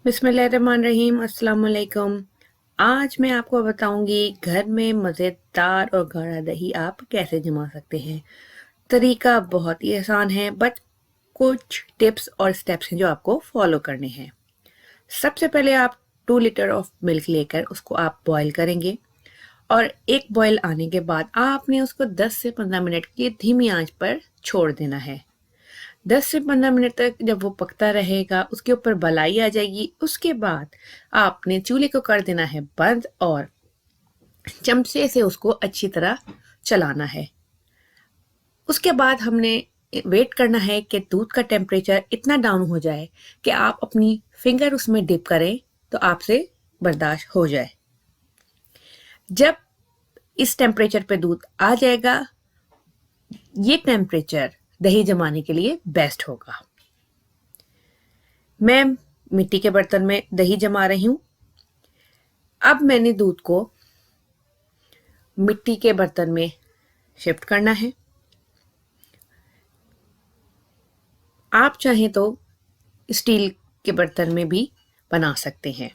बिस्मिल्लाहिर्रहमानिर्रहीम अस्सलाम वालेकुम। आज मैं आपको बताऊंगी घर में मज़ेदार और गाढ़ा दही आप कैसे जमा सकते हैं। तरीका बहुत ही आसान है, बट कुछ टिप्स और स्टेप्स हैं जो आपको फॉलो करने हैं। सबसे पहले आप 2 लीटर ऑफ मिल्क लेकर उसको आप बॉईल करेंगे और एक बॉईल आने के बाद आपने उसको 10 से 15 मिनट की धीमी आंच पर छोड़ देना है। 10 से 15 मिनट तक जब वो पकता रहेगा, उसके ऊपर बलाई आ जाएगी। उसके बाद आपने चूल्हे को कर देना है बंद और चमचे से उसको अच्छी तरह चलाना है। उसके बाद हमने वेट करना है कि दूध का टेम्परेचर इतना डाउन हो जाए कि आप अपनी फिंगर उसमें डिप करें तो आपसे बर्दाश्त हो जाए। जब इस टेम्परेचर पे दूध आ जाएगा, ये टेम्परेचर दही जमाने के लिए बेस्ट होगा। मैं मिट्टी के बर्तन में दही जमा रही हूँ। अब मैंने दूध को मिट्टी के बर्तन में शिफ्ट करना है। आप चाहें तो स्टील के बर्तन में भी बना सकते हैं।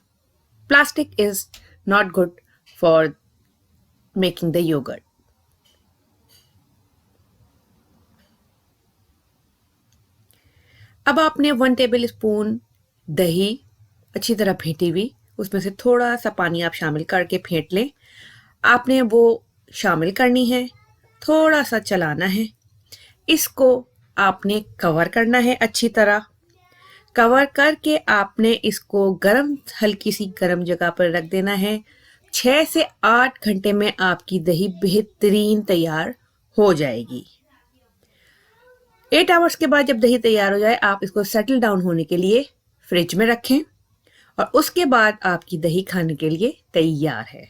Plastic is not good for making the yogurt. अब आपने 1 टेबल स्पून दही अच्छी तरह फेंटी हुई, उसमें से थोड़ा सा पानी आप शामिल करके फेंट लें। आपने वो शामिल करनी है, थोड़ा सा चलाना है। इसको आपने कवर करना है अच्छी तरह। कवर करके आपने इसको हल्की सी गर्म जगह पर रख देना है। 6 से 8 घंटे में आपकी दही बेहतरीन तैयार हो जाएगी। 8 आवर्स के बाद जब दही तैयार हो जाए, आप इसको सेटल डाउन होने के लिए फ्रिज में रखें और उसके बाद आपकी दही खाने के लिए तैयार है।